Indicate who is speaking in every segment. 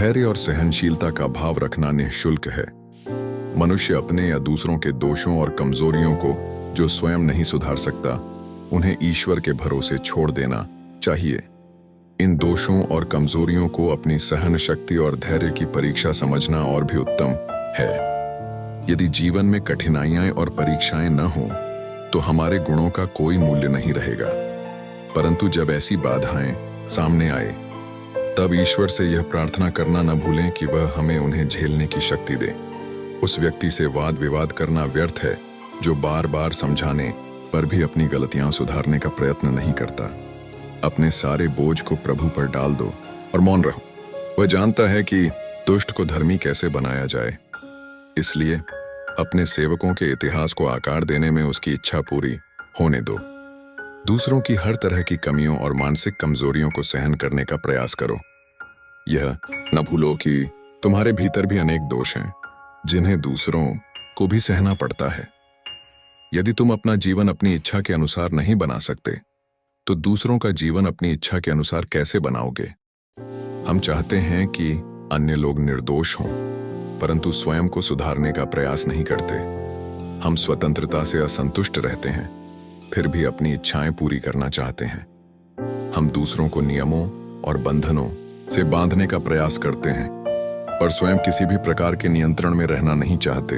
Speaker 1: धैर्य और सहनशीलता का भाव रखना निःशुल्क है। मनुष्य अपने या दूसरों के दोषों और कमजोरियों को जो स्वयं नहीं सुधार सकता, उन्हें ईश्वर के भरोसे छोड़ देना चाहिए। इन दोषों और कमजोरियों को अपनी सहन शक्ति और धैर्य की परीक्षा समझना और भी उत्तम है। यदि जीवन में कठिनाइयां और परीक्षाएं न हों, तो हमारे गुणों का कोई मूल्य नहीं रहेगा। परंतु जब ऐसी बाधाएं सामने आए, तब ईश्वर से यह प्रार्थना करना न भूलें कि वह हमें उन्हें झेलने की शक्ति दे। उस व्यक्ति से वाद विवाद करना व्यर्थ है जो बार बार समझाने पर भी अपनी गलतियां सुधारने का प्रयत्न नहीं करता। अपने सारे बोझ को प्रभु पर डाल दो और मौन रहो। वह जानता है कि दुष्ट को धर्मी कैसे बनाया जाए, इसलिए अपने सेवकों के इतिहास को आकार देने में उसकी इच्छा पूरी होने दो। दूसरों की हर तरह की कमियों और मानसिक कमजोरियों को सहन करने का प्रयास करो। यह न भूलो कि तुम्हारे भीतर भी अनेक दोष हैं जिन्हें दूसरों को भी सहना पड़ता है। यदि तुम अपना जीवन अपनी इच्छा के अनुसार नहीं बना सकते, तो दूसरों का जीवन अपनी इच्छा के अनुसार कैसे बनाओगे? हम चाहते हैं कि अन्य लोग निर्दोष हों, परंतु स्वयं को सुधारने का प्रयास नहीं करते। हम स्वतंत्रता से असंतुष्ट रहते हैं, फिर भी अपनी इच्छाएं पूरी करना चाहते हैं। हम दूसरों को नियमों और बंधनों से बांधने का प्रयास करते हैं, पर स्वयं किसी भी प्रकार के नियंत्रण में रहना नहीं चाहते।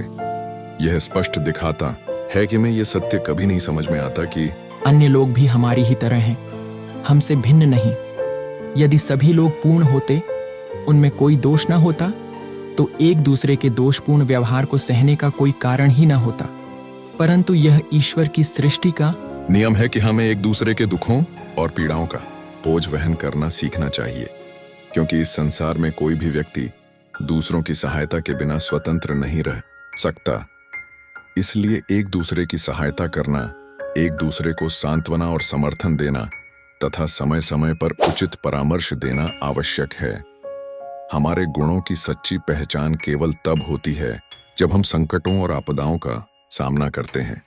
Speaker 1: यह स्पष्ट दिखाता है कि मैं ये सत्य कभी नहीं समझ में आता कि
Speaker 2: अन्य लोग भी हमारी ही तरह हैं, हमसे भिन्न नहीं। यदि सभी लोग पूर्ण होते, उनमें कोई दोष न होता, तो एक दूसरे के दोषपूर्ण व्यवहार को सहने का कोई कारण ही न होता। परंतु यह ईश्वर की सृष्टि का
Speaker 1: नियम है कि हमें एक दूसरे के दुखों और पीड़ाओं का बोझ वहन करना सीखना चाहिए, क्योंकि इस संसार में कोई भी व्यक्ति दूसरों की सहायता के बिना स्वतंत्र नहीं रह सकता। इसलिए एक दूसरे की सहायता करना, एक दूसरे को सांत्वना और समर्थन देना तथा समय समय पर उचित परामर्श देना आवश्यक है। हमारे गुणों की सच्ची पहचान केवल तब होती है जब हम संकटों और आपदाओं का सामना करते हैं।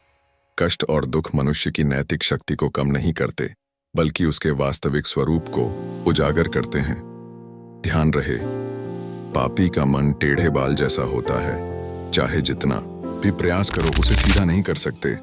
Speaker 1: कष्ट और दुख मनुष्य की नैतिक शक्ति को कम नहीं करते, बल्कि उसके वास्तविक स्वरूप को उजागर करते हैं। ध्यान रहे, पापी का मन टेढ़े बाल जैसा होता है। चाहे जितना भी प्रयास करो, उसे सीधा नहीं कर सकते।